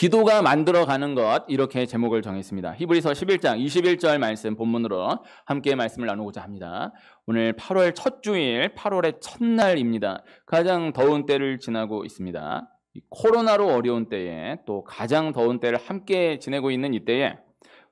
기도가 만들어가는 것, 이렇게 제목을 정했습니다. 히브리서 11장 21절 말씀 본문으로 함께 말씀을 나누고자 합니다. 오늘 8월 첫 주일, 8월의 첫날입니다. 가장 더운 때를 지나고 있습니다. 코로나로 어려운 때에 또 가장 더운 때를 함께 지내고 있는 이때에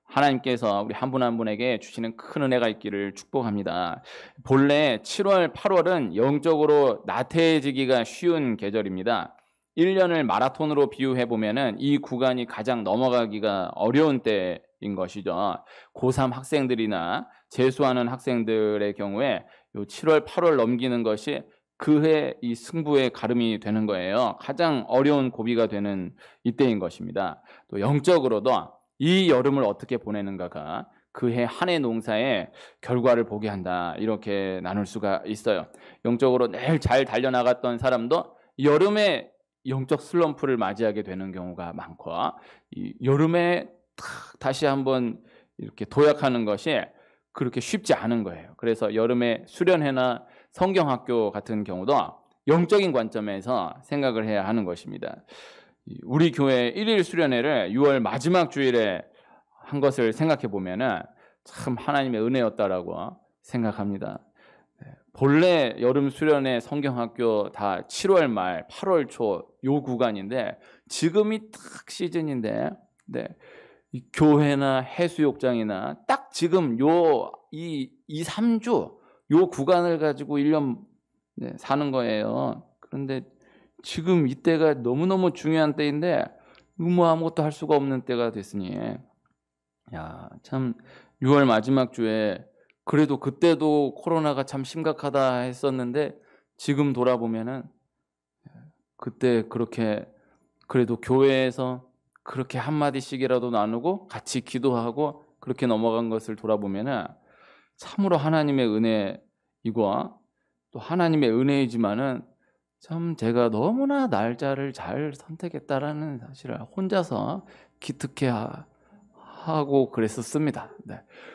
하나님께서 우리 한 분 한 분에게 주시는 큰 은혜가 있기를 축복합니다. 본래 7월, 8월은 영적으로 나태해지기가 쉬운 계절입니다. 1년을 마라톤으로 비유해 보면은 이 구간이 가장 넘어가기가 어려운 때인 것이죠. 고3 학생들이나 재수하는 학생들의 경우에 요 7월, 8월 넘기는 것이 그해 이 승부의 가름이 되는 거예요. 가장 어려운 고비가 되는 이때인 것입니다. 또 영적으로도 이 여름을 어떻게 보내는가가 그해 한 해 농사의 결과를 보게 한다, 이렇게 나눌 수가 있어요. 영적으로 늘 잘 달려나갔던 사람도 여름에 영적 슬럼프를 맞이하게 되는 경우가 많고, 이 여름에 다시 한번 이렇게 도약하는 것이 그렇게 쉽지 않은 거예요. 그래서 여름에 수련회나 성경학교 같은 경우도 영적인 관점에서 생각을 해야 하는 것입니다. 우리 교회 1일 수련회를 6월 마지막 주일에 한 것을 생각해 보면은 참 하나님의 은혜였다라고 생각합니다. 본래 여름 수련회 성경학교 다 7월 말 8월 초 요 구간인데 지금이 딱 시즌인데, 이 교회나 해수욕장이나 딱 지금 요 3주 요 구간을 가지고 1년 사는 거예요. 그런데 지금 이때가 너무너무 중요한 때인데 뭐 아무것도 할 수가 없는 때가 됐으니, 참 6월 마지막 주에 그래도 그때도 코로나가 참 심각하다 했었는데 지금 돌아보면은 그때 그렇게 그래도 교회에서 그렇게 한마디씩이라도 나누고 같이 기도하고 그렇게 넘어간 것을 돌아보면은 참으로 하나님의 은혜이고, 또 하나님의 은혜이지만은 참 제가 너무나 날짜를 잘 선택했다라는 사실을 혼자서 기특해하고 그랬었습니다.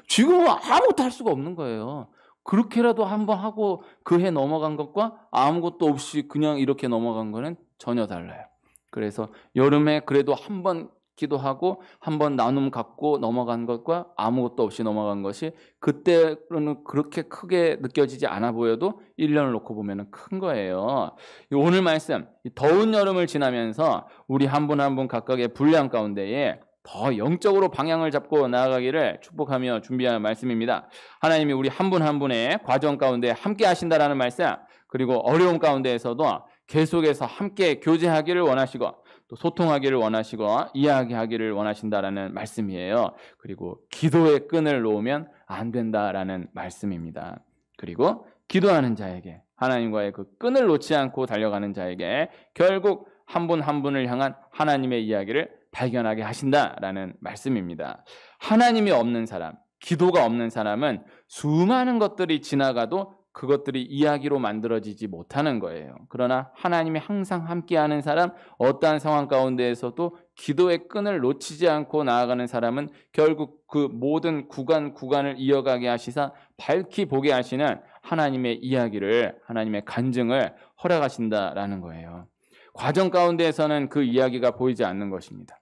지금은 아무것도 할 수가 없는 거예요. 그렇게라도 한번 하고 그해 넘어간 것과 아무것도 없이 그냥 이렇게 넘어간 거는 전혀 달라요. 그래서 여름에 그래도 한번 기도하고 한번 나눔 갖고 넘어간 것과 아무것도 없이 넘어간 것이 그때로는 그렇게 크게 느껴지지 않아 보여도 1년을 놓고 보면 큰 거예요. 오늘 말씀, 더운 여름을 지나면서 우리 한 분 한 분 각각의 분량 가운데에 더 영적으로 방향을 잡고 나아가기를 축복하며 준비한 말씀입니다. 하나님이 우리 한 분 한 분의 과정 가운데 함께 하신다라는 말씀, 그리고 어려움 가운데에서도 계속해서 함께 교제하기를 원하시고 또 소통하기를 원하시고 이야기하기를 원하신다라는 말씀이에요. 그리고 기도의 끈을 놓으면 안 된다라는 말씀입니다. 그리고 기도하는 자에게, 하나님과의 그 끈을 놓지 않고 달려가는 자에게 결국 한 분 한 분을 향한 하나님의 이야기를 발견하게 하신다라는 말씀입니다. 하나님이 없는 사람, 기도가 없는 사람은 수많은 것들이 지나가도 그것들이 이야기로 만들어지지 못하는 거예요. 그러나 하나님이 항상 함께하는 사람, 어떠한 상황 가운데에서도 기도의 끈을 놓치지 않고 나아가는 사람은 결국 그 모든 구간을 이어가게 하시사 밝히 보게 하시는 하나님의 이야기를, 하나님의 간증을 허락하신다라는 거예요. 과정 가운데에서는 그 이야기가 보이지 않는 것입니다.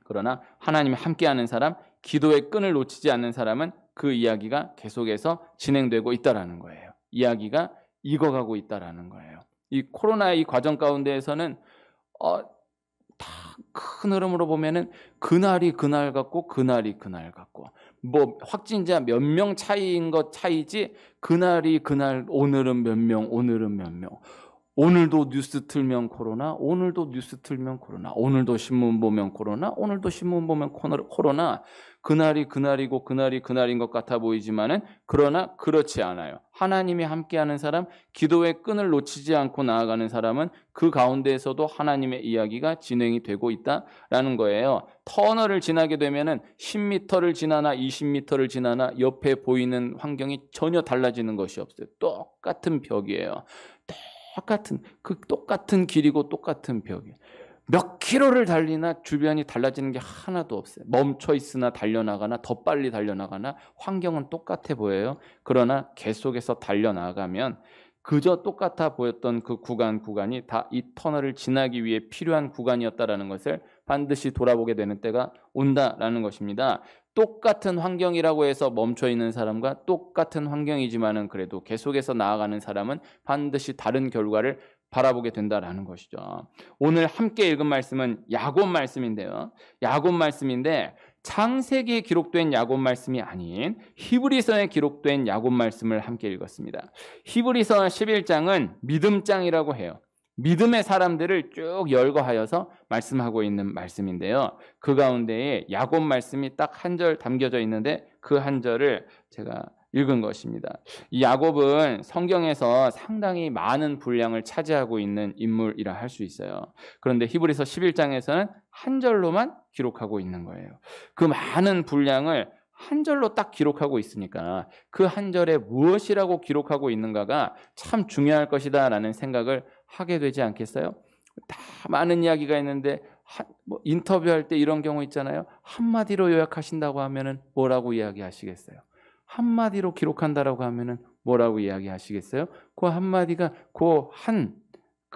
그러나 하나님이 함께하는 사람, 기도의 끈을 놓치지 않는 사람은 그 이야기가 계속해서 진행되고 있다라는 거예요. 이야기가 익어가고 있다라는 거예요. 이 코로나의 이 과정 가운데에서는 다 큰 흐름으로 보면은 그날이 그날 같고 그날이 그날 같고, 뭐 확진자 몇 명 차이인 것 차이지 그날이 그날, 오늘은 몇 명, 오늘은 몇 명. 오늘도 뉴스 틀면 코로나, 오늘도 뉴스 틀면 코로나, 오늘도 신문 보면 코로나, 오늘도 신문 보면 코로나. 그날이 그날이고 그날이 그날인 것 같아 보이지만은 그러나 그렇지 않아요. 하나님이 함께하는 사람, 기도의 끈을 놓치지 않고 나아가는 사람은 그 가운데에서도 하나님의 이야기가 진행이 되고 있다라는 거예요. 터널을 지나게 되면은 10m를 지나나 20m를 지나나 옆에 보이는 환경이 전혀 달라지는 것이 없어요. 똑같은 벽이에요. 똑같은 길이고 똑같은 벽이에요. 몇 킬로를 달리나 주변이 달라지는 게 하나도 없어요. 멈춰 있으나 달려나가나 더 빨리 달려나가나 환경은 똑같아 보여요. 그러나 계속해서 달려나가면 그저 똑같아 보였던 그 구간이 다 이 터널을 지나기 위해 필요한 구간이었다라는 것을 반드시 돌아보게 되는 때가 온다라는 것입니다. 똑같은 환경이라고 해서 멈춰 있는 사람과 똑같은 환경이지만은 그래도 계속해서 나아가는 사람은 반드시 다른 결과를 바라보게 된다라는 것이죠. 오늘 함께 읽은 말씀은 야곱 말씀인데요. 야곱 말씀인데 창세기에 기록된 야곱 말씀이 아닌 히브리서에 기록된 야곱 말씀을 함께 읽었습니다. 히브리서 11장은 믿음장이라고 해요. 믿음의 사람들을 쭉 열거하여서 말씀하고 있는 말씀인데요. 그 가운데에 야곱 말씀이 딱 한 절 담겨져 있는데 그 한 절을 제가 읽은 것입니다. 이 야곱은 성경에서 상당히 많은 분량을 차지하고 있는 인물이라 할 수 있어요. 그런데 히브리서 11장에서는 한 절로만 기록하고 있는 거예요. 그 많은 분량을 한 절로 딱 기록하고 있으니까 그 한 절에 무엇이라고 기록하고 있는가가 참 중요할 것이다라는 생각을 하게 되지 않겠어요? 다 많은 이야기가 있는데 인터뷰할 때 이런 경우 있잖아요. 한마디로 요약하신다고 하면은 뭐라고 이야기하시겠어요? 한마디로 기록한다라고 하면은 뭐라고 이야기하시겠어요? 그 한마디가 그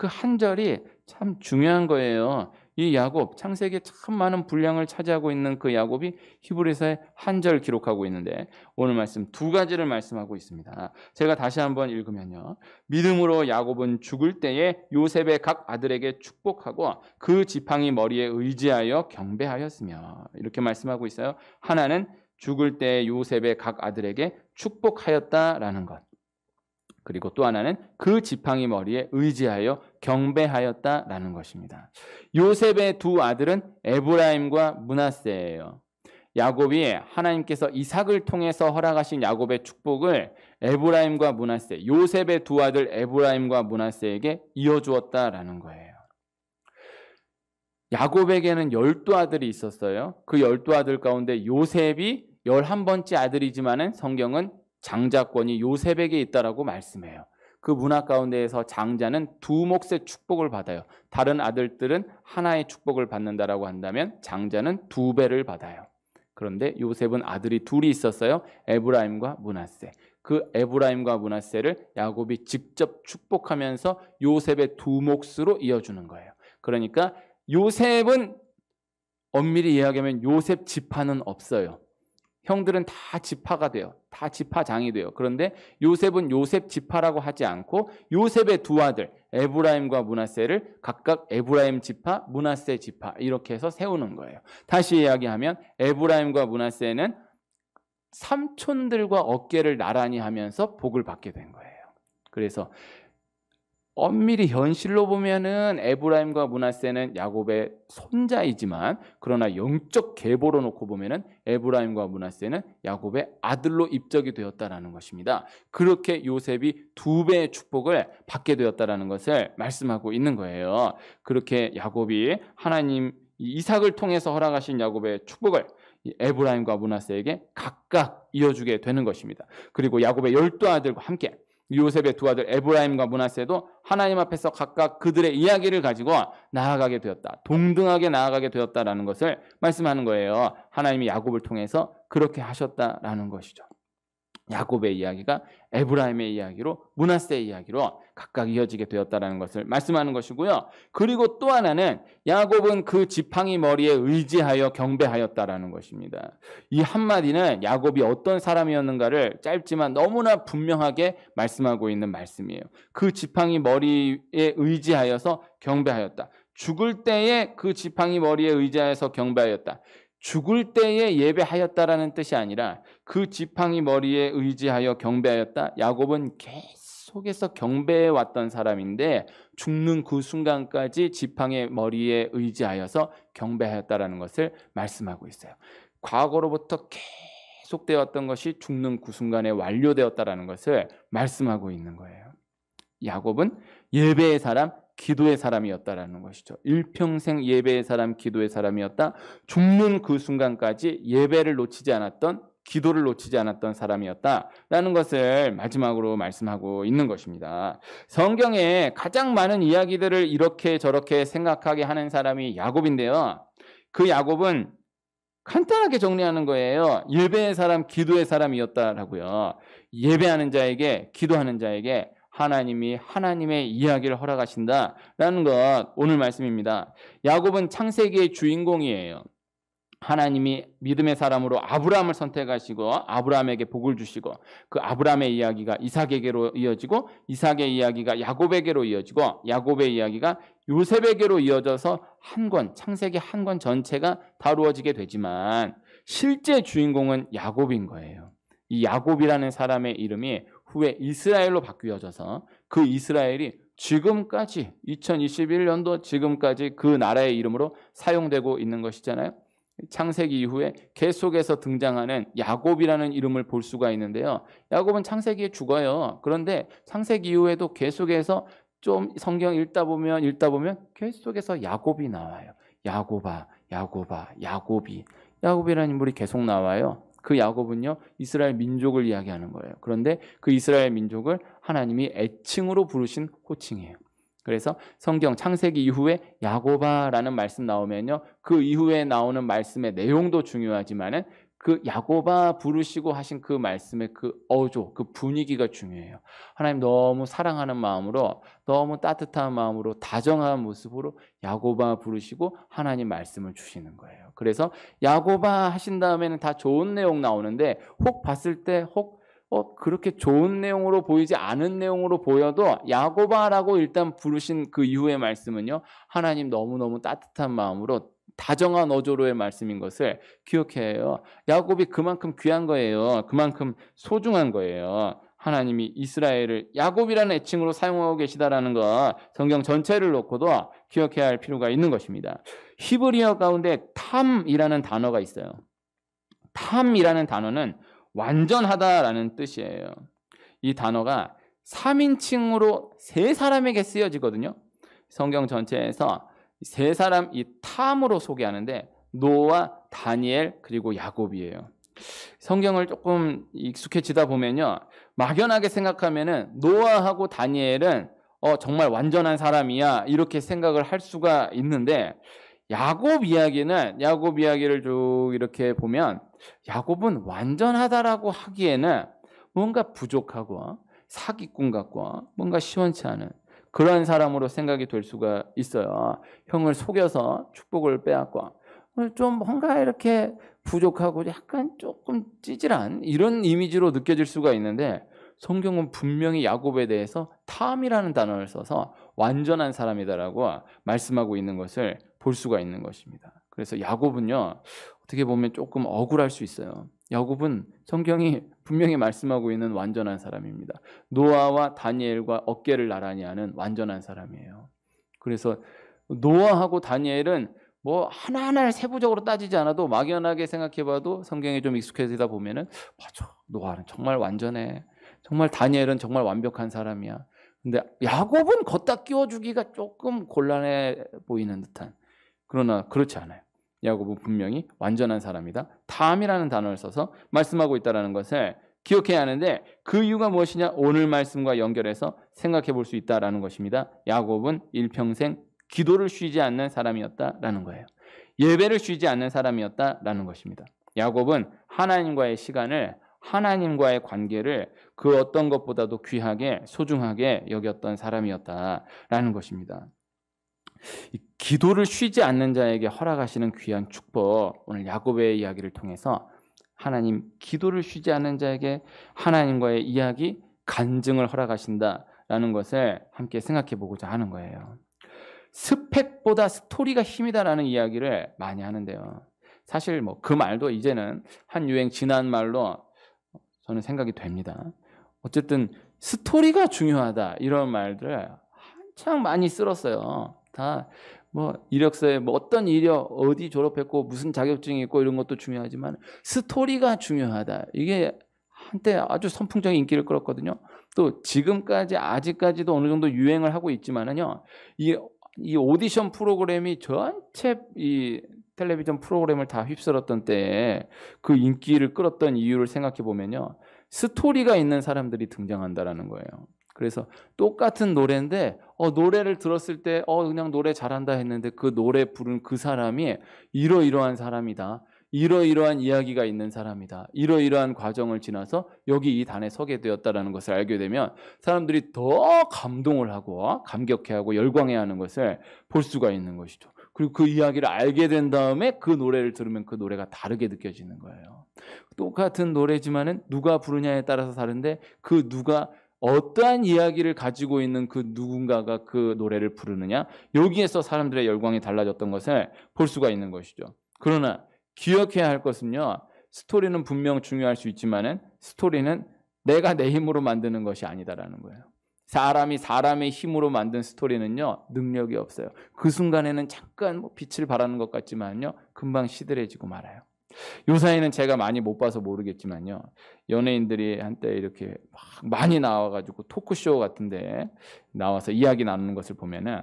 한 절이 참 중요한 거예요. 이 야곱, 창세기에 참 많은 분량을 차지하고 있는 그 야곱이 히브리서에 한 절 기록하고 있는데 오늘 말씀 두 가지를 말씀하고 있습니다. 제가 다시 한번 읽으면요. 믿음으로 야곱은 죽을 때에 요셉의 각 아들에게 축복하고 그 지팡이 머리에 의지하여 경배하였으며 이렇게 말씀하고 있어요. 하나는 죽을 때 요셉의 각 아들에게 축복하였다라는 것. 그리고 또 하나는 그 지팡이 머리에 의지하여 경배하였다라는 것입니다. 요셉의 두 아들은 에브라임과 므낫세예요. 야곱이 하나님께서 이삭을 통해서 허락하신 야곱의 축복을 에브라임과 므낫세, 요셉의 두 아들 에브라임과 므낫세에게 이어주었다라는 거예요. 야곱에게는 12아들이 있었어요. 그 12아들 가운데 요셉이 11번째 아들이지만은 성경은 장자권이 요셉에게 있다라고 말씀해요. 그 문화 가운데에서 장자는 두 몫의 축복을 받아요. 다른 아들들은 하나의 축복을 받는다라고 한다면 장자는 두 배를 받아요. 그런데 요셉은 아들이 둘이 있었어요. 에브라임과 므낫세. 그 에브라임과 므낫세를 야곱이 직접 축복하면서 요셉의 두 몫으로 이어주는 거예요. 그러니까 요셉은 엄밀히 이야기하면 요셉 지파는 없어요. 형들은 다 지파가 돼요. 다 지파장이 돼요. 그런데 요셉은 요셉 지파라고 하지 않고 요셉의 두 아들 에브라임과 므낫세를 각각 에브라임 지파, 므낫세 지파 이렇게 해서 세우는 거예요. 다시 이야기하면 에브라임과 므낫세는 삼촌들과 어깨를 나란히 하면서 복을 받게 된 거예요. 그래서 엄밀히 현실로 보면은 에브라임과 므낫세는 야곱의 손자이지만 그러나 영적 계보로 놓고 보면은 에브라임과 므낫세는 야곱의 아들로 입적이 되었다라는 것입니다. 그렇게 요셉이 두 배의 축복을 받게 되었다라는 것을 말씀하고 있는 거예요. 그렇게 야곱이 하나님 이삭을 통해서 허락하신 야곱의 축복을 에브라임과 므낫세에게 각각 이어주게 되는 것입니다. 그리고 야곱의 12아들과 함께 요셉의 두 아들 에브라임과 므낫세도 하나님 앞에서 각각 그들의 이야기를 가지고 나아가게 되었다. 동등하게 나아가게 되었다라는 것을 말씀하는 거예요. 하나님이 야곱을 통해서 그렇게 하셨다라는 것이죠. 야곱의 이야기가 에브라임의 이야기로 므낫세의 이야기로 각각 이어지게 되었다라는 것을 말씀하는 것이고요. 그리고 또 하나는 야곱은 그 지팡이 머리에 의지하여 경배하였다라는 것입니다. 이 한마디는 야곱이 어떤 사람이었는가를 짧지만 너무나 분명하게 말씀하고 있는 말씀이에요. 그 지팡이 머리에 의지하여서 경배하였다. 죽을 때에 그 지팡이 머리에 의지하여서 경배하였다. 죽을 때에 예배하였다라는 뜻이 아니라 그 지팡이 머리에 의지하여 경배하였다. 야곱은 계속해서 경배해 왔던 사람인데 죽는 그 순간까지 지팡이 머리에 의지하여서 경배하였다라는 것을 말씀하고 있어요. 과거로부터 계속되었던 것이 죽는 그 순간에 완료되었다라는 것을 말씀하고 있는 거예요. 야곱은 예배의 사람, 기도의 사람이었다라는 것이죠. 일평생 예배의 사람, 기도의 사람이었다. 죽는 그 순간까지 예배를 놓치지 않았던, 기도를 놓치지 않았던 사람이었다라는 것을 마지막으로 말씀하고 있는 것입니다. 성경에 가장 많은 이야기들을 이렇게 저렇게 생각하게 하는 사람이 야곱인데요. 그 야곱은 간단하게 정리하는 거예요. 예배의 사람, 기도의 사람이었다라고요. 예배하는 자에게, 기도하는 자에게 하나님이 하나님의 이야기를 허락하신다라는 것 오늘 말씀입니다. 야곱은 창세기의 주인공이에요. 하나님이 믿음의 사람으로 아브라함을 선택하시고 아브라함에게 복을 주시고 그 아브라함의 이야기가 이삭에게로 이어지고 이삭의 이야기가 야곱에게로 이어지고 야곱의 이야기가 요셉에게로 이어져서 한 권, 창세기 한 권 전체가 다루어지게 되지만 실제 주인공은 야곱인 거예요. 이 야곱이라는 사람의 이름이 후에 이스라엘로 바뀌어져서 그 이스라엘이 지금까지 2021년도 지금까지 그 나라의 이름으로 사용되고 있는 것이잖아요. 창세기 이후에 계속해서 등장하는 야곱이라는 이름을 볼 수가 있는데요. 야곱은 창세기에 죽어요. 그런데 창세기 이후에도 계속해서 좀 성경 읽다 보면 계속해서 야곱이 나와요. 야곱아, 야곱아, 야곱이. 야곱이라는 인물이 계속 나와요. 그 야곱은요, 이스라엘 민족을 이야기하는 거예요. 그런데 그 이스라엘 민족을 하나님이 애칭으로 부르신 호칭이에요. 그래서 성경 창세기 이후에 야곱아라는 말씀 나오면요, 그 이후에 나오는 말씀의 내용도 중요하지만은 그 야곱아 부르시고 하신 그 말씀의 그 어조, 그 분위기가 중요해요. 하나님 너무 사랑하는 마음으로, 너무 따뜻한 마음으로, 다정한 모습으로 야곱아 부르시고 하나님 말씀을 주시는 거예요. 그래서 야곱아 하신 다음에는 다 좋은 내용 나오는데 혹 봤을 때 그렇게 좋은 내용으로 보이지 않은 내용으로 보여도 야곱아라고 일단 부르신 그 이후의 말씀은요, 하나님 너무너무 따뜻한 마음으로 다정한 어조로의 말씀인 것을 기억해야 해요. 야곱이 그만큼 귀한 거예요. 그만큼 소중한 거예요. 하나님이 이스라엘을 야곱이라는 애칭으로 사용하고 계시다라는 것, 성경 전체를 놓고도 기억해야 할 필요가 있는 것입니다. 히브리어 가운데 탐이라는 단어가 있어요. 탐이라는 단어는 완전하다라는 뜻이에요. 이 단어가 3인칭으로 세 사람에게 쓰여지거든요. 성경 전체에서 세 사람 이 탐으로 소개하는데 노아, 다니엘 그리고 야곱이에요. 성경을 조금 익숙해지다 보면요, 막연하게 생각하면은 노아하고 다니엘은 정말 완전한 사람이야 이렇게 생각을 할 수가 있는데 야곱 이야기를 쭉 이렇게 보면 야곱은 완전하다라고 하기에는 뭔가 부족하고 사기꾼 같고 뭔가 시원치 않은 그런 사람으로 생각이 될 수가 있어요. 형을 속여서 축복을 빼앗고 좀 뭔가 이렇게 부족하고 약간 조금 찌질한 이런 이미지로 느껴질 수가 있는데 성경은 분명히 야곱에 대해서 탐이라는 단어를 써서 완전한 사람이다라고 말씀하고 있는 것을 볼 수가 있는 것입니다. 그래서 야곱은요, 어떻게 보면 조금 억울할 수 있어요. 야곱은 성경이 분명히 말씀하고 있는 완전한 사람입니다. 노아와 다니엘과 어깨를 나란히 하는 완전한 사람이에요. 그래서 노아하고 다니엘은 뭐 하나하나를 세부적으로 따지지 않아도 막연하게 생각해봐도 성경에 좀 익숙해지다 보면은 맞아, 노아는 정말 완전해. 정말 다니엘은 정말 완벽한 사람이야. 근데 야곱은 걷다 끼워주기가 조금 곤란해 보이는 듯한, 그러나 그렇지 않아요. 야곱은 분명히 완전한 사람이다. 탐이라는 단어를 써서 말씀하고 있다는 것을 기억해야 하는데 그 이유가 무엇이냐? 오늘 말씀과 연결해서 생각해 볼 수 있다는 것입니다. 야곱은 일평생 기도를 쉬지 않는 사람이었다라는 거예요. 예배를 쉬지 않는 사람이었다라는 것입니다. 야곱은 하나님과의 시간을, 하나님과의 관계를 그 어떤 것보다도 귀하게 소중하게 여겼던 사람이었다라는 것입니다. 기도를 쉬지 않는 자에게 허락하시는 귀한 축복, 오늘 야곱의 이야기를 통해서 하나님 기도를 쉬지 않는 자에게 하나님과의 이야기, 간증을 허락하신다라는 것을 함께 생각해 보고자 하는 거예요. 스펙보다 스토리가 힘이다라는 이야기를 많이 하는데요. 사실 뭐 그 말도 이제는 한 유행 지난 말로 저는 생각이 됩니다. 어쨌든 스토리가 중요하다 이런 말들을 한창 많이 쓸었어요. 다 뭐 이력서에 뭐 어떤 이력, 어디 졸업했고 무슨 자격증이 있고 이런 것도 중요하지만 스토리가 중요하다. 이게 한때 아주 선풍적인 인기를 끌었거든요. 또 지금까지 아직까지도 어느 정도 유행을 하고 있지만은요. 이 오디션 프로그램이 전체 이 텔레비전 프로그램을 다 휩쓸었던 때에 그 인기를 끌었던 이유를 생각해 보면요. 스토리가 있는 사람들이 등장한다라는 거예요. 그래서 똑같은 노래인데 노래를 들었을 때 그냥 노래 잘한다 했는데 그 노래 부른 그 사람이 이러이러한 사람이다. 이러이러한 이야기가 있는 사람이다. 이러이러한 과정을 지나서 여기 이 단에 서게 되었다라는 것을 알게 되면 사람들이 더 감동을 하고 감격해하고 열광해하는 것을 볼 수가 있는 것이죠. 그리고 그 이야기를 알게 된 다음에 그 노래를 들으면 그 노래가 다르게 느껴지는 거예요. 똑같은 노래지만은 누가 부르냐에 따라서 다른데 그 누가 어떠한 이야기를 가지고 있는 그 누군가가 그 노래를 부르느냐, 여기에서 사람들의 열광이 달라졌던 것을 볼 수가 있는 것이죠. 그러나 기억해야 할 것은요, 스토리는 분명 중요할 수 있지만은 스토리는 내가 내 힘으로 만드는 것이 아니다라는 거예요. 사람이 사람의 힘으로 만든 스토리는요, 능력이 없어요. 그 순간에는 잠깐 빛을 발하는 것 같지만요, 금방 시들해지고 말아요. 요사이는 제가 많이 못 봐서 모르겠지만요, 연예인들이 한때 이렇게 막 많이 나와가지고 토크쇼 같은데 나와서 이야기 나누는 것을 보면은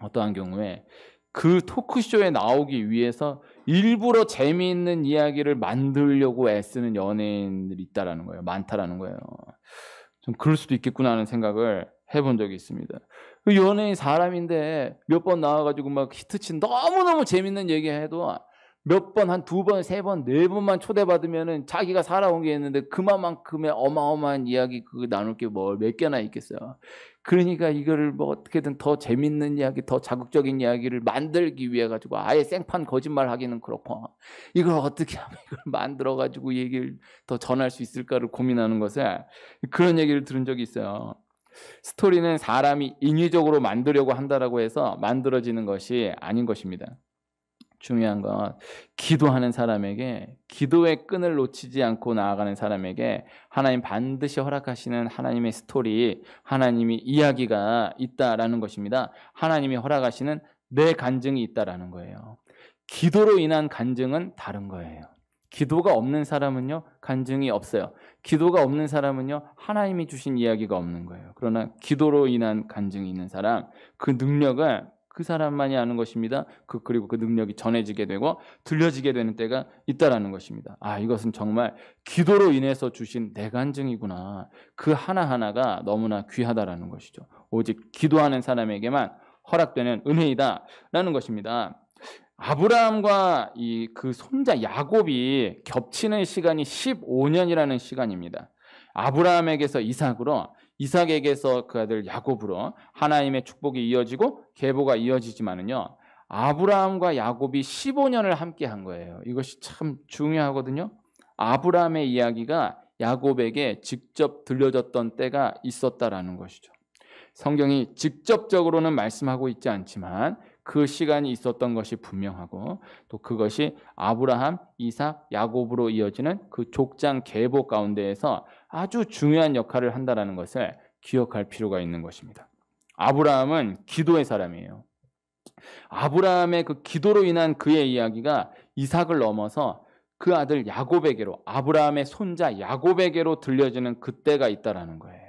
어떠한 경우에 그 토크쇼에 나오기 위해서 일부러 재미있는 이야기를 만들려고 애쓰는 연예인들이 있다라는 거예요. 많다라는 거예요. 좀 그럴 수도 있겠구나 하는 생각을 해본 적이 있습니다. 그 연예인 사람인데 몇 번 나와가지고 막 히트친 너무너무 재밌는 얘기해도 몇 번, 한 2번, 3번, 4번만 초대받으면은 자기가 살아온 게 있는데 그만큼의 어마어마한 이야기 그거 나눌 게 뭐 몇 개나 있겠어요. 그러니까 이거를 뭐 어떻게든 더 재밌는 이야기, 더 자극적인 이야기를 만들기 위해 가지고 아예 생판 거짓말 하기는 그렇고 이걸 어떻게 하면 이걸 만들어 가지고 얘기를 더 전할 수 있을까를 고민하는 것에 그런 얘기를 들은 적이 있어요. 스토리는 사람이 인위적으로 만들려고 한다라고 해서 만들어지는 것이 아닌 것입니다. 중요한 건 기도하는 사람에게, 기도의 끈을 놓치지 않고 나아가는 사람에게 하나님 반드시 허락하시는 하나님의 스토리, 하나님이 이야기가 있다라는 것입니다. 하나님이 허락하시는 내 간증이 있다라는 거예요. 기도로 인한 간증은 다른 거예요. 기도가 없는 사람은요, 간증이 없어요. 기도가 없는 사람은요, 하나님이 주신 이야기가 없는 거예요. 그러나 기도로 인한 간증이 있는 사람, 그 능력을 그 사람만이 아는 것입니다. 그리고 그 능력이 전해지게 되고 들려지게 되는 때가 있다라는 것입니다. 아, 이것은 정말 기도로 인해서 주신 내 간증이구나. 그 하나하나가 너무나 귀하다라는 것이죠. 오직 기도하는 사람에게만 허락되는 은혜이다라는 것입니다. 아브라함과 그 손자 야곱이 겹치는 시간이 15년이라는 시간입니다. 아브라함에게서 이삭으로, 이삭에게서 그 아들 야곱으로 하나님의 축복이 이어지고 계보가 이어지지만은요, 아브라함과 야곱이 15년을 함께 한 거예요. 이것이 참 중요하거든요. 아브라함의 이야기가 야곱에게 직접 들려졌던 때가 있었다라는 것이죠. 성경이 직접적으로는 말씀하고 있지 않지만 그 시간이 있었던 것이 분명하고 또 그것이 아브라함, 이삭, 야곱으로 이어지는 그 족장 계보 가운데에서 아주 중요한 역할을 한다는 것을 기억할 필요가 있는 것입니다. 아브라함은 기도의 사람이에요. 아브라함의 그 기도로 인한 그의 이야기가 이삭을 넘어서 그 아들 야곱에게로, 아브라함의 손자 야곱에게로 들려지는 그때가 있다라는 거예요.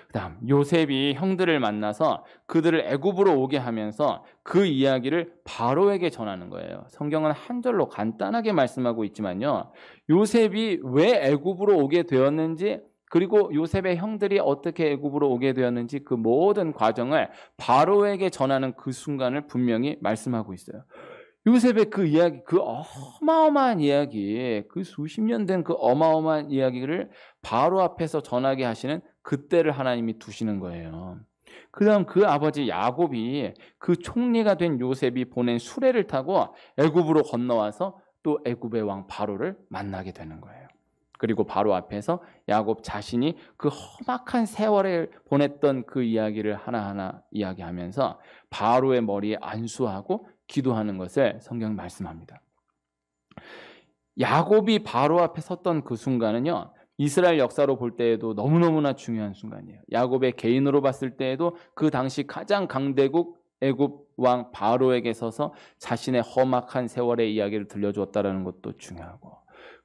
그다음 요셉이 형들을 만나서 그들을 애굽으로 오게 하면서 그 이야기를 바로에게 전하는 거예요. 성경은 한 절로 간단하게 말씀하고 있지만요, 요셉이 왜 애굽으로 오게 되었는지, 그리고 요셉의 형들이 어떻게 애굽으로 오게 되었는지 그 모든 과정을 바로에게 전하는 그 순간을 분명히 말씀하고 있어요. 요셉의 그 이야기, 그 어마어마한 이야기, 그 수십 년 된 그 어마어마한 이야기를 바로 앞에서 전하게 하시는 그때를 하나님이 두시는 거예요. 그 다음 그 아버지 야곱이 그 총리가 된 요셉이 보낸 수레를 타고 애굽으로 건너와서 또 애굽의 왕 바로를 만나게 되는 거예요. 그리고 바로 앞에서 야곱 자신이 그 험악한 세월을 보냈던 그 이야기를 하나하나 이야기하면서 바로의 머리에 안수하고 기도하는 것을 성경이 말씀합니다. 야곱이 바로 앞에 섰던 그 순간은요, 이스라엘 역사로 볼 때에도 너무너무나 중요한 순간이에요. 야곱의 개인으로 봤을 때에도 그 당시 가장 강대국 애굽 왕 바로에게 서서 자신의 험악한 세월의 이야기를 들려주었다는 것도 중요하고,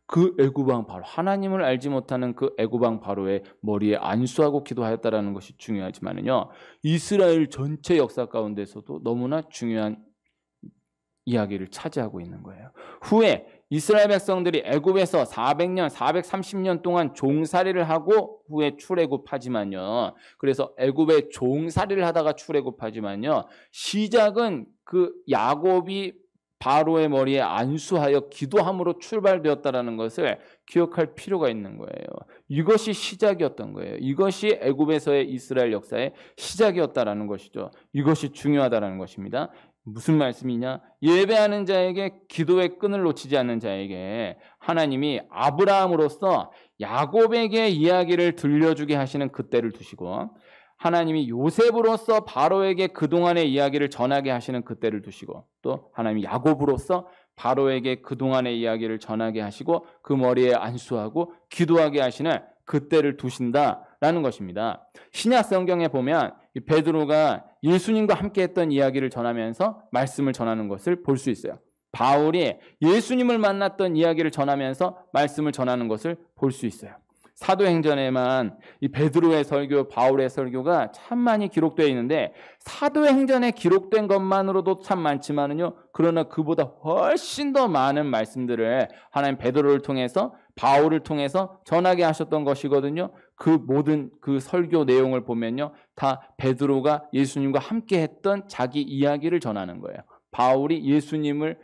그 애굽 왕 바로, 하나님을 알지 못하는 그 애굽 왕 바로의 머리에 안수하고 기도하였다는 것이 중요하지만은요, 이스라엘 전체 역사 가운데서도 너무나 중요한 이야기를 차지하고 있는 거예요. 후에 이스라엘 백성들이 애굽에서 400년, 430년 동안 종살이를 하고 후에 출애굽하지만요. 그래서 애굽에 종살이를 하다가 출애굽하지만요. 시작은 그 야곱이 바로의 머리에 안수하여 기도함으로 출발되었다라는 것을 기억할 필요가 있는 거예요. 이것이 시작이었던 거예요. 이것이 애굽에서의 이스라엘 역사의 시작이었다라는 것이죠. 이것이 중요하다라는 것입니다. 무슨 말씀이냐? 예배하는 자에게, 기도의 끈을 놓치지 않는 자에게 하나님이 아브라함으로서 야곱에게 이야기를 들려주게 하시는 그때를 두시고, 하나님이 요셉으로서 바로에게 그동안의 이야기를 전하게 하시는 그때를 두시고, 또 하나님이 야곱으로서 바로에게 그동안의 이야기를 전하게 하시고 그 머리에 안수하고 기도하게 하시는 그때를 두신다라는 것입니다. 신약 성경에 보면 베드로가 예수님과 함께 했던 이야기를 전하면서 말씀을 전하는 것을 볼 수 있어요. 바울이 예수님을 만났던 이야기를 전하면서 말씀을 전하는 것을 볼 수 있어요. 사도행전에만 이 베드로의 설교, 바울의 설교가 참 많이 기록되어 있는데, 사도행전에 기록된 것만으로도 참 많지만은요, 그러나 그보다 훨씬 더 많은 말씀들을 하나님 베드로를 통해서, 바울을 통해서 전하게 하셨던 것이거든요. 그 모든 그 설교 내용을 보면요, 다 베드로가 예수님과 함께 했던 자기 이야기를 전하는 거예요. 바울이 예수님을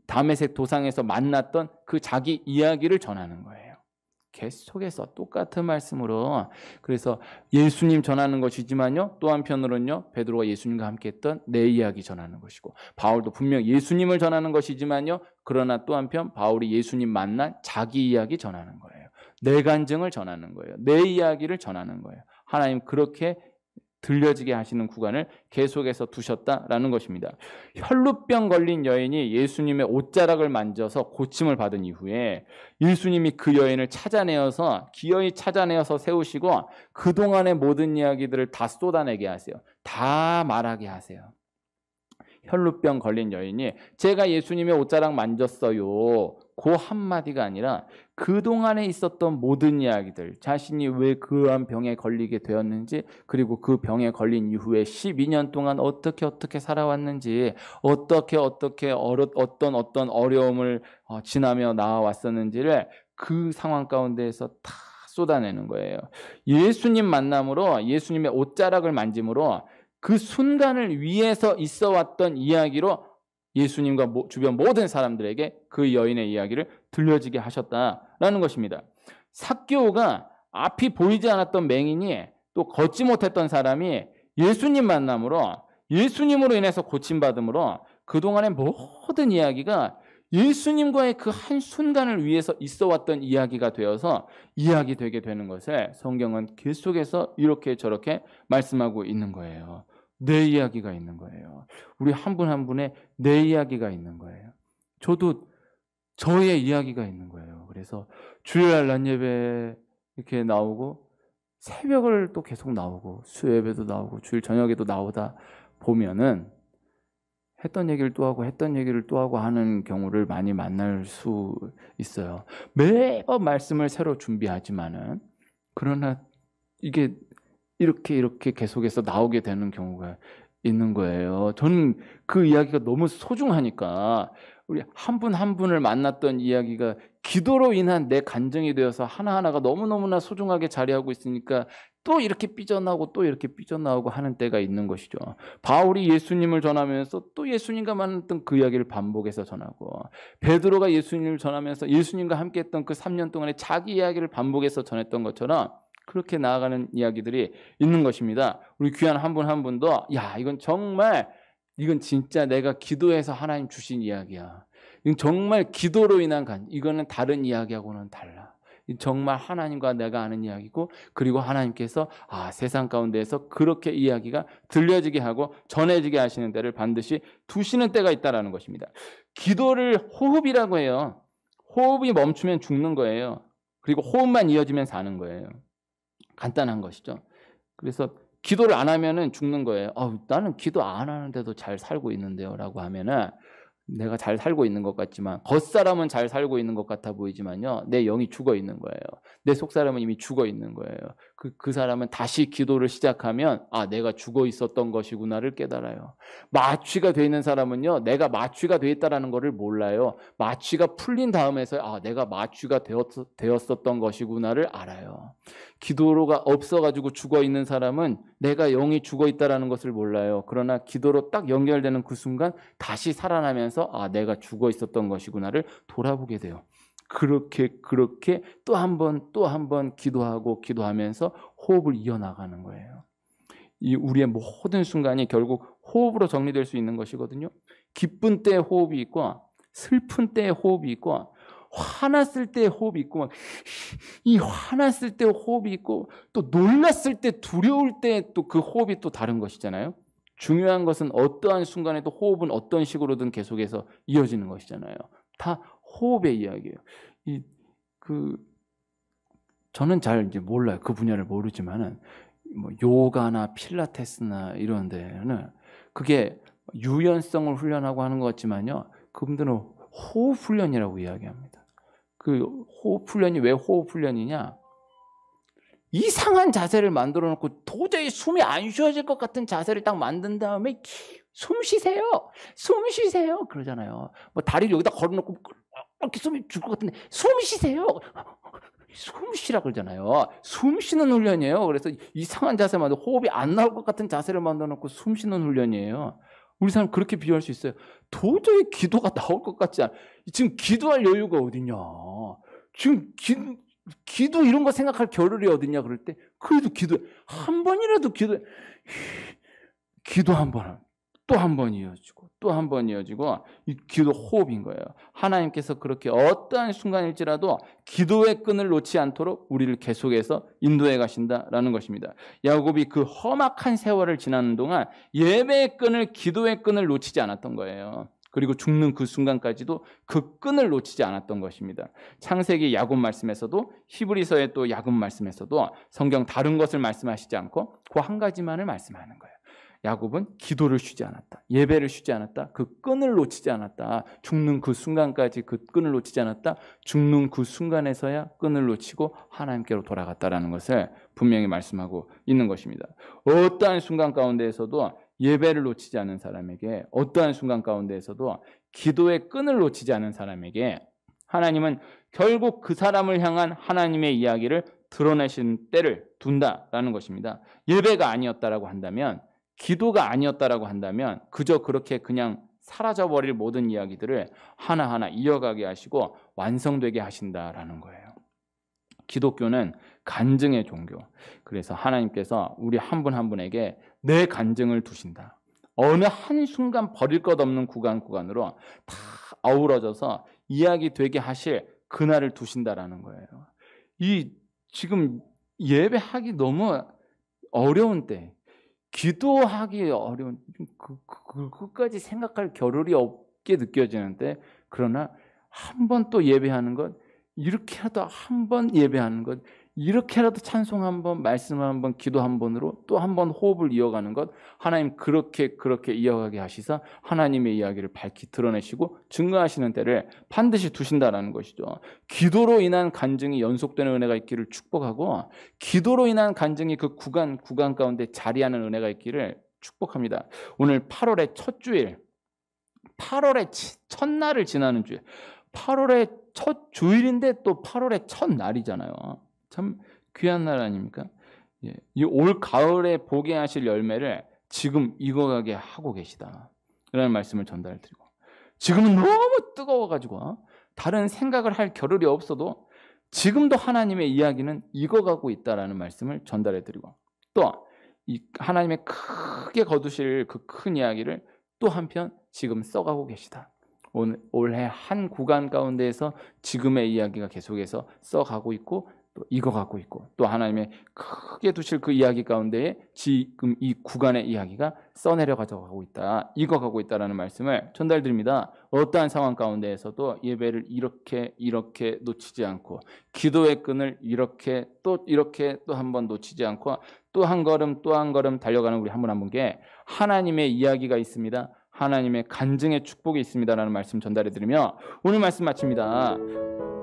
다메섹 도상에서 만났던 그 자기 이야기를 전하는 거예요. 계속해서 똑같은 말씀으로, 그래서 예수님 전하는 것이지만요, 또 한편으로는요, 베드로가 예수님과 함께 했던 내 이야기 전하는 것이고, 바울도 분명 예수님을 전하는 것이지만요, 그러나 또 한편 바울이 예수님 만난 자기 이야기 전하는 거예요. 내 간증을 전하는 거예요. 내 이야기를 전하는 거예요. 하나님 그렇게 들려지게 하시는 구간을 계속해서 두셨다라는 것입니다. 혈루병 걸린 여인이 예수님의 옷자락을 만져서 고침을 받은 이후에 예수님이 그 여인을 찾아내어서, 기어이 찾아내어서 세우시고 그동안의 모든 이야기들을 다 쏟아내게 하세요. 다 말하게 하세요. 혈루병 걸린 여인이 제가 예수님의 옷자락 만졌어요, 그 한마디가 아니라 그동안에 있었던 모든 이야기들, 자신이 왜 그러한 병에 걸리게 되었는지, 그리고 그 병에 걸린 이후에 12년 동안 어떻게 살아왔는지, 어떤 어려움을 지나며 나아왔었는지를 그 상황 가운데에서 다 쏟아내는 거예요. 예수님 만남으로, 예수님의 옷자락을 만짐으로 그 순간을 위해서 있어왔던 이야기로 예수님과 주변 모든 사람들에게 그 여인의 이야기를 들려지게 하셨다라는 것입니다. 삭개오가 앞이 보이지 않았던 맹인이, 또 걷지 못했던 사람이 예수님 만남으로, 예수님으로 인해서 고침받음으로 그동안의 모든 이야기가 예수님과의 그 한순간을 위해서 있어왔던 이야기가 되어서 이야기되게 되는 것을 성경은 계속해서 이렇게 저렇게 말씀하고 있는 거예요. 내 이야기가 있는 거예요. 우리 한 분 한 분의 내 이야기가 있는 거예요. 저도 저의 이야기가 있는 거예요. 그래서 주일날 낮예배 이렇게 나오고, 새벽을 또 계속 나오고, 수요예배도 나오고, 주일 저녁에도 나오다 보면은 했던 얘기를 또 하고 했던 얘기를 또 하고 하는 경우를 많이 만날 수 있어요. 매번 말씀을 새로 준비하지만은, 그러나 이게 이렇게 계속해서 나오게 되는 경우가 있는 거예요. 저는 그 이야기가 너무 소중하니까, 우리 한 분 한 분을 만났던 이야기가 기도로 인한 내 간증이 되어서 하나하나가 너무너무나 소중하게 자리하고 있으니까 또 이렇게 삐져나오고 또 이렇게 삐져나오고 하는 때가 있는 것이죠. 바울이 예수님을 전하면서 또 예수님과 만났던 그 이야기를 반복해서 전하고, 베드로가 예수님을 전하면서 예수님과 함께 했던 그 3년 동안의 자기 이야기를 반복해서 전했던 것처럼 그렇게 나아가는 이야기들이 있는 것입니다. 우리 귀한 한 분 한 분도, 야, 이건 진짜 내가 기도해서 하나님 주신 이야기야. 이건 정말 기도로 인한 이거는 다른 이야기하고는 달라. 정말 하나님과 내가 아는 이야기고, 그리고 하나님께서 세상 가운데에서 그렇게 이야기가 들려지게 하고 전해지게 하시는 때를 반드시 두시는 때가 있다라는 것입니다. 기도를 호흡이라고 해요. 호흡이 멈추면 죽는 거예요. 그리고 호흡만 이어지면 사는 거예요. 간단한 것이죠. 그래서 기도를 안 하면은 죽는 거예요. 나는 기도 안 하는데도 잘 살고 있는데요 라고 하면은, 내가 잘 살고 있는 것 같지만, 겉사람은 잘 살고 있는 것 같아 보이지만요, 내 영이 죽어 있는 거예요. 내 속사람은 이미 죽어 있는 거예요. 그 사람은 다시 기도를 시작하면 내가 죽어 있었던 것이구나를 깨달아요. 마취가 돼 있는 사람은요, 내가 마취가 돼 있다라는 것을 몰라요. 마취가 풀린 다음에서 내가 마취가 되었었던 것이구나를 알아요. 기도로가 없어가지고 죽어 있는 사람은 내가 영이 죽어 있다라는 것을 몰라요. 그러나 기도로 딱 연결되는 그 순간 다시 살아나면서 내가 죽어 있었던 것이구나를 돌아보게 돼요. 그렇게 또 한 번 기도하면서 호흡을 이어나가는 거예요. 이 우리의 모든 순간이 결국 호흡으로 정리될 수 있는 것이거든요. 기쁜 때의 호흡이 있고, 슬픈 때의 호흡이 있고, 화났을 때의 호흡이 있고, 이 화났을 때 호흡이 있고, 또 놀랐을 때, 두려울 때 또 그 호흡이 또 다른 것이잖아요. 중요한 것은 어떠한 순간에도 호흡은 어떤 식으로든 계속해서 이어지는 것이잖아요. 다 호흡의 이야기예요. 저는 잘 이제 몰라요. 그 분야를 모르지만은 뭐 요가나 필라테스나 이런 데는 그게 유연성을 훈련하고 하는 것 같지만요. 그분들은 호흡 훈련이라고 이야기합니다. 그 호흡 훈련이 왜 호흡 훈련이냐? 이상한 자세를 만들어 놓고 도저히 숨이 안 쉬어질 것 같은 자세를 딱 만든 다음에 숨 쉬세요. 숨 쉬세요. 그러잖아요. 뭐 다리를 여기다 걸어 놓고 이렇게 숨이 줄 것 같은데 숨 쉬세요. 숨 쉬라 그러잖아요. 숨 쉬는 훈련이에요. 그래서 이상한 자세 만들어 호흡이 안 나올 것 같은 자세를 만들어 놓고 숨 쉬는 훈련이에요. 우리 사람 그렇게 비유할 수 있어요. 도저히 기도가 나올 것 같지 않아. 지금 기도할 여유가 어디냐. 지금 기도 이런 거 생각할 겨를이 어디냐 그럴 때 그래도 한 번이라도 기도 한 번, 또 한 번 이어지고 또 한 번 이어지고 이 기도 호흡인 거예요. 하나님께서 그렇게 어떠한 순간일지라도 기도의 끈을 놓지 않도록 우리를 계속해서 인도해 가신다라는 것입니다. 야곱이 그 험악한 세월을 지나는 동안 예배의 끈을, 기도의 끈을 놓치지 않았던 거예요. 그리고 죽는 그 순간까지도 그 끈을 놓치지 않았던 것입니다. 창세기 야곱 말씀에서도 히브리서의 또 야곱 말씀에서도 성경 다른 것을 말씀하시지 않고 그 한 가지만을 말씀하는 거예요. 야곱은 기도를 쉬지 않았다. 예배를 쉬지 않았다. 그 끈을 놓치지 않았다. 죽는 그 순간까지 그 끈을 놓치지 않았다. 죽는 그 순간에서야 끈을 놓치고 하나님께로 돌아갔다라는 것을 분명히 말씀하고 있는 것입니다. 어떠한 순간 가운데에서도 예배를 놓치지 않은 사람에게, 어떠한 순간 가운데에서도 기도의 끈을 놓치지 않은 사람에게 하나님은 결국 그 사람을 향한 하나님의 이야기를 드러내신 때를 둔다라는 것입니다. 예배가 아니었다라고 한다면, 기도가 아니었다라고 한다면 그저 그렇게 그냥 사라져버릴 모든 이야기들을 하나하나 이어가게 하시고 완성되게 하신다라는 거예요. 기독교는 간증의 종교. 그래서 하나님께서 우리 한 분 한 분에게 내 간증을 두신다. 어느 한순간 버릴 것 없는 구간으로 다 어우러져서 이야기 되게 하실 그날을 두신다라는 거예요. 지금 예배하기 너무 어려운 때, 기도하기 어려운, 그것까지 생각할 겨를이 없게 느껴지는데, 그러나 한 번 또 예배하는 것, 이렇게라도 한 번 예배하는 것, 이렇게라도 찬송 한 번, 말씀 한 번, 기도 한 번으로 또 한 번 호흡을 이어가는 것, 하나님 그렇게 이어가게 하시사 하나님의 이야기를 밝히 드러내시고 증거하시는 때를 반드시 두신다라는 것이죠. 기도로 인한 간증이 연속되는 은혜가 있기를 축복하고, 기도로 인한 간증이 그 구간 가운데 자리하는 은혜가 있기를 축복합니다. 오늘 8월의 첫 주일, 8월의 첫날을 지나는 주일, 8월의 첫 주일인데 또 8월의 첫 날이잖아요. 참 귀한 날 아닙니까? 이 올 가을에 보게 하실 열매를 지금 익어가게 하고 계시다. 라는 말씀을 전달해드리고, 지금은 너무 뜨거워가지고 다른 생각을 할 겨를이 없어도 지금도 하나님의 이야기는 익어가고 있다라는 말씀을 전달해드리고, 또 이 하나님의 크게 거두실 그 큰 이야기를 또 한편 지금 써가고 계시다. 올해 한 구간 가운데에서 지금의 이야기가 계속해서 써가고 있고 또 익어가고 있고, 또 하나님의 크게 두실 그 이야기 가운데에 지금 이 구간의 이야기가 써내려가고 있다, 익어가고 있다라는 말씀을 전달드립니다. 어떠한 상황 가운데에서도 예배를 이렇게 놓치지 않고, 기도의 끈을 이렇게 또 한 번 놓치지 않고 또 한 걸음 달려가는 우리 한 분 한 분께 하나님의 이야기가 있습니다. 하나님의 간증의 축복이 있습니다라는 말씀 전달해드리며 오늘 말씀 마칩니다.